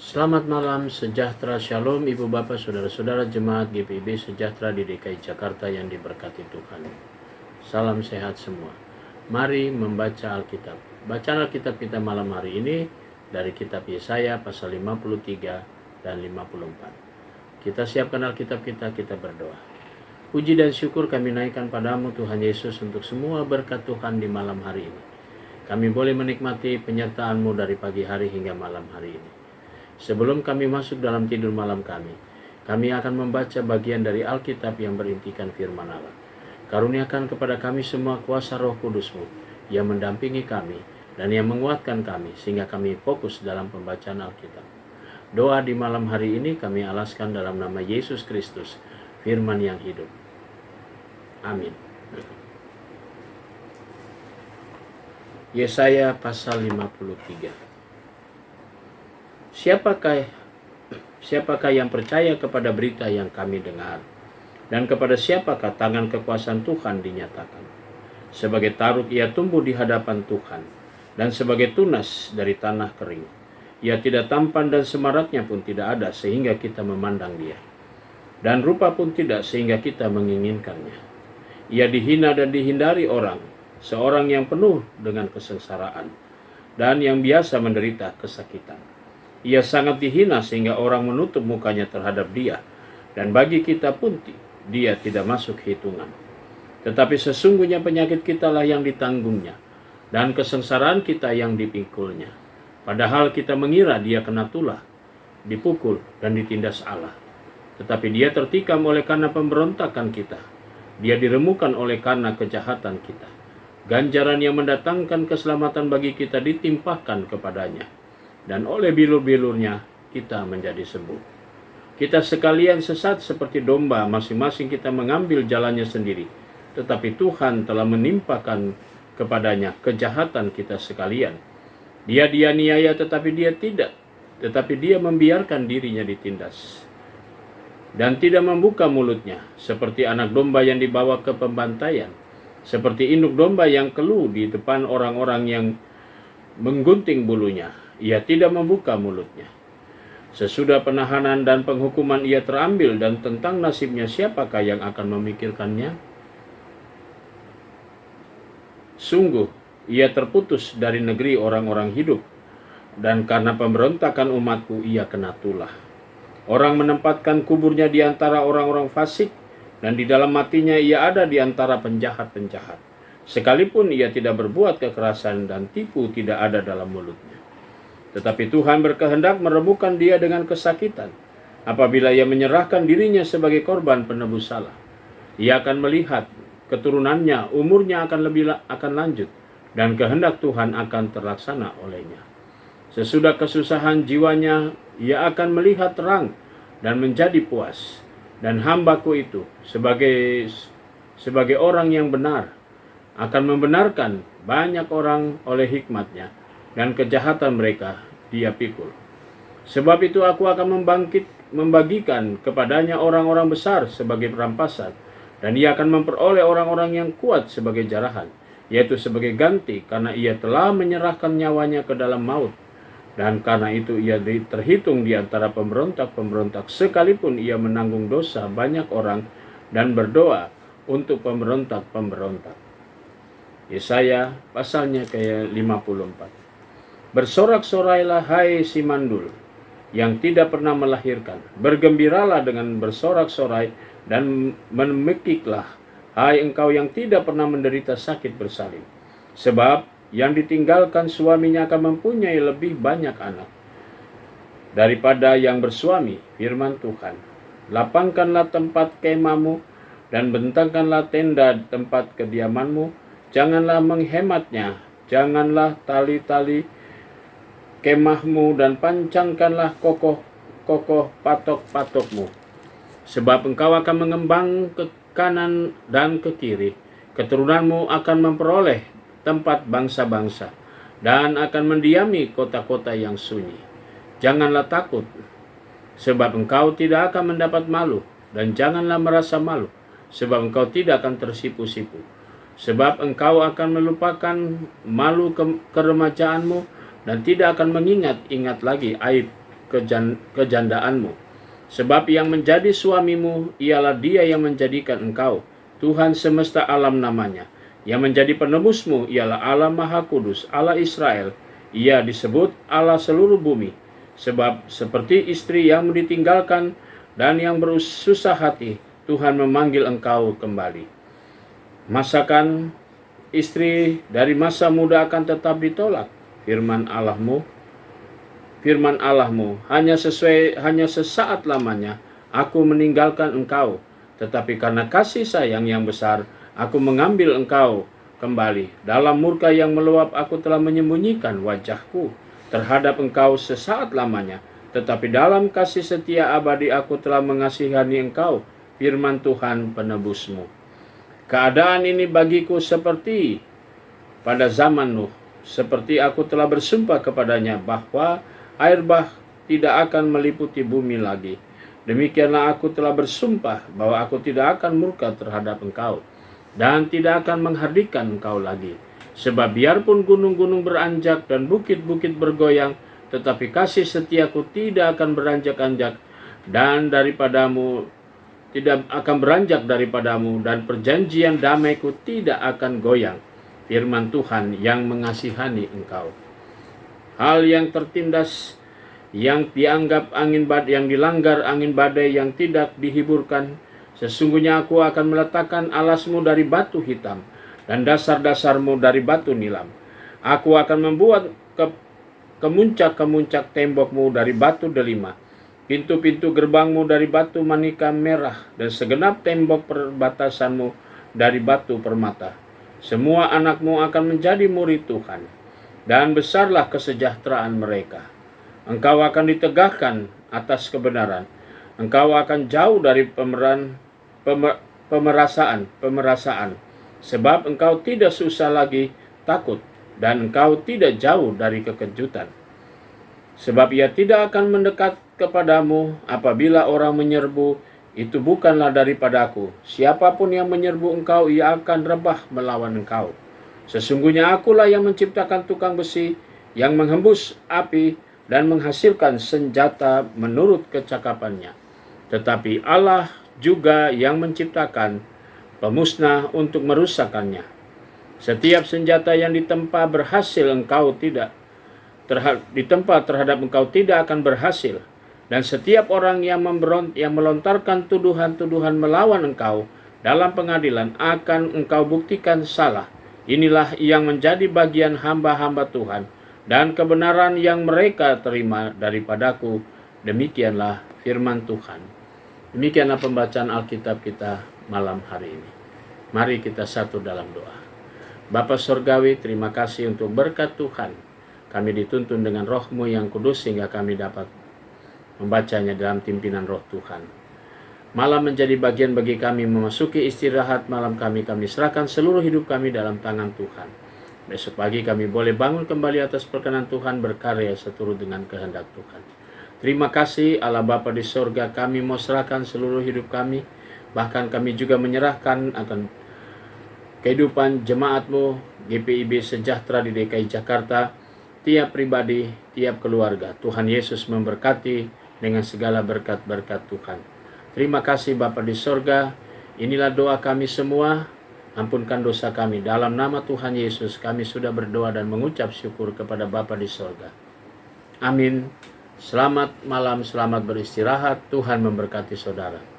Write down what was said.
Selamat malam, sejahtera, shalom Ibu Bapak, Saudara-saudara jemaat GPIB Sejahtera di DKI Jakarta yang diberkati Tuhan. Salam sehat semua. Mari membaca Alkitab. Bacaan Alkitab kita malam hari ini dari kitab Yesaya pasal 53 dan 54. Kita siapkan Alkitab kita berdoa. Puji dan syukur kami naikkan padamu Tuhan Yesus untuk semua berkat Tuhan di malam hari ini. Kami boleh menikmati penyertaan-Mu dari pagi hari hingga malam hari ini. Sebelum kami masuk dalam tidur malam kami akan membaca bagian dari Alkitab yang berintikan firman Allah. Karuniakan kepada kami semua kuasa Roh Kudus-Mu yang mendampingi kami dan yang menguatkan kami sehingga kami fokus dalam pembacaan Alkitab. Doa di malam hari ini kami alaskan dalam nama Yesus Kristus, firman yang hidup. Amin. Yesaya pasal 53. Siapakah yang percaya kepada berita yang kami dengar? Dan kepada siapakah tangan kekuasaan Tuhan dinyatakan? Sebagai taruk ia tumbuh di hadapan Tuhan, dan sebagai tunas dari tanah kering. Ia tidak tampan dan semaraknya pun tidak ada sehingga kita memandang dia. Dan rupa pun tidak sehingga kita menginginkannya. Ia dihina dan dihindari orang, seorang yang penuh dengan kesengsaraan, dan yang biasa menderita kesakitan. Ia sangat dihina sehingga orang menutup mukanya terhadap dia, dan bagi kita pun dia tidak masuk hitungan. Tetapi sesungguhnya penyakit kitalah yang ditanggungnya, dan kesengsaraan kita yang dipikulnya. Padahal kita mengira dia kena tulah, dipukul dan ditindas Allah. Tetapi dia tertikam oleh karena pemberontakan kita. Dia diremukan oleh karena kejahatan kita. Ganjaran yang mendatangkan keselamatan bagi kita ditimpahkan kepadanya. Dan oleh bilur-bilurnya kita menjadi sembuh. Kita sekalian sesat seperti domba, masing-masing kita mengambil jalannya sendiri. Tetapi Tuhan telah menimpakan kepadanya kejahatan kita sekalian. Dia dianiaya tetapi dia tidak, tetapi dia membiarkan dirinya ditindas. Dan tidak membuka mulutnya, seperti anak domba yang dibawa ke pembantaian. Seperti induk domba yang keluh di depan orang-orang yang menggunting bulunya. Ia tidak membuka mulutnya. Sesudah penahanan dan penghukuman ia terambil, dan tentang nasibnya siapakah yang akan memikirkannya? Sungguh, ia terputus dari negeri orang-orang hidup, dan karena pemberontakan umatku ia kena tulah. Orang menempatkan kuburnya di antara orang-orang fasik, dan di dalam matinya ia ada di antara penjahat-penjahat. Sekalipun ia tidak berbuat kekerasan dan tipu tidak ada dalam mulutnya. Tetapi Tuhan berkehendak meremukkan dia dengan kesakitan. Apabila ia menyerahkan dirinya sebagai korban penebus salah, ia akan melihat keturunannya, umurnya akan lanjut, dan kehendak Tuhan akan terlaksana olehnya. Sesudah kesusahan jiwanya, ia akan melihat terang dan menjadi puas. Dan hambaku itu sebagai orang yang benar akan membenarkan banyak orang oleh hikmatnya, dan kejahatan mereka dia pikul. Sebab itu aku akan membagikan kepadanya orang-orang besar sebagai perampasan, dan ia akan memperoleh orang-orang yang kuat sebagai jarahan, yaitu sebagai ganti karena ia telah menyerahkan nyawanya ke dalam maut. Dan karena itu ia terhitung di antara pemberontak-pemberontak, sekalipun ia menanggung dosa banyak orang dan berdoa untuk pemberontak-pemberontak. Yesaya pasalnya ke-54. Bersorak-sorailah hai si mandul yang tidak pernah melahirkan. Bergembiralah dengan bersorak-sorai dan memekiklah hai engkau yang tidak pernah menderita sakit bersalin. Sebab yang ditinggalkan suaminya akan mempunyai lebih banyak anak daripada yang bersuami, firman Tuhan. Lapangkanlah tempat kemahmu dan bentangkanlah tenda tempat kediamanmu. Janganlah menghematnya, janganlah tali-tali kemahmu, dan pancangkanlah kokoh patok-patokmu. Sebab engkau akan mengembang ke kanan dan ke kiri. Keturunanmu akan memperoleh tempat bangsa-bangsa, dan akan mendiami kota-kota yang sunyi. Janganlah takut, sebab engkau tidak akan mendapat malu, dan janganlah merasa malu, sebab engkau tidak akan tersipu-sipu. Sebab engkau akan melupakan malu keremajaanmu, dan tidak akan mengingat-ingat lagi aib kejandaanmu. Sebab yang menjadi suamimu ialah Dia yang menjadikan engkau, Tuhan semesta alam namanya. Yang menjadi penebusmu ialah Allah Maha Kudus, Allah Israel. Ia disebut Allah seluruh bumi. Sebab seperti istri yang ditinggalkan dan yang bersusah hati, Tuhan memanggil engkau kembali. Masakan istri dari masa muda akan tetap ditolak. Firman Allahmu, hanya sesaat lamanya aku meninggalkan engkau, tetapi karena kasih sayang yang besar, aku mengambil engkau kembali. Dalam murka yang meluap aku telah menyembunyikan wajahku terhadap engkau sesaat lamanya, tetapi dalam kasih setia abadi aku telah mengasihani engkau, firman Tuhan penebusmu. Keadaan ini bagiku seperti pada zaman Nuh, seperti aku telah bersumpah kepadanya bahwa air bah tidak akan meliputi bumi lagi. Demikianlah aku telah bersumpah bahwa aku tidak akan murka terhadap engkau dan tidak akan menghardikan engkau lagi. Sebab biarpun gunung-gunung beranjak dan bukit-bukit bergoyang, tetapi kasih setiaku tidak akan beranjak-anjak dan daripadamu tidak akan beranjak daripadamu, dan perjanjian damaiku tidak akan goyang. Firman Tuhan yang mengasihani engkau. Hal yang tertindas, yang dianggap angin badai, yang dilanggar angin badai yang tidak dihiburkan, sesungguhnya aku akan meletakkan alasmu dari batu hitam dan dasar-dasarmu dari batu nilam. Aku akan membuat kemuncak-kemuncak tembokmu dari batu delima, pintu-pintu gerbangmu dari batu manika merah, dan segenap tembok perbatasanmu dari batu permata. Semua anakmu akan menjadi murid Tuhan, dan besarlah kesejahteraan mereka. Engkau akan ditegakkan atas kebenaran. Engkau akan jauh dari pemerasaan. Sebab engkau tidak susah lagi takut, dan engkau tidak jauh dari kekejutan. Sebab ia tidak akan mendekat kepadamu apabila orang menyerbu, itu bukanlah daripadaku. Siapapun yang menyerbu engkau, ia akan rebah melawan engkau. Sesungguhnya akulah yang menciptakan tukang besi, yang menghembus api dan menghasilkan senjata menurut kecakapannya. Tetapi Allah juga yang menciptakan pemusnah untuk merusakkannya. Setiap senjata yang ditempa terhadap engkau tidak akan berhasil. Dan setiap orang yang melontarkan tuduhan-tuduhan melawan engkau dalam pengadilan akan engkau buktikan salah. Inilah yang menjadi bagian hamba-hamba Tuhan dan kebenaran yang mereka terima daripadaku. Demikianlah firman Tuhan. Demikianlah pembacaan Alkitab kita malam hari ini. Mari kita satu dalam doa. Bapa Surgawi, terima kasih untuk berkat Tuhan. Kami dituntun dengan Roh-Mu yang kudus sehingga kami dapat membacanya dalam pimpinan Roh Tuhan. Malam menjadi bagian bagi kami memasuki istirahat malam kami serahkan seluruh hidup kami dalam tangan Tuhan. Besok pagi kami boleh bangun kembali atas perkenan Tuhan, berkarya seturut dengan kehendak Tuhan. Terima kasih Allah Bapa di sorga, kami mau serahkan seluruh hidup kami, bahkan kami juga menyerahkan akan kehidupan jemaat-Mu GPIB Sejahtera di DKI Jakarta, tiap pribadi, tiap keluarga. Tuhan Yesus memberkati dengan segala berkat-berkat Tuhan. Terima kasih Bapa di sorga, inilah doa kami semua, ampunkan dosa kami. Dalam nama Tuhan Yesus kami sudah berdoa dan mengucap syukur kepada Bapa di sorga. Amin. Selamat malam, selamat beristirahat, Tuhan memberkati saudara.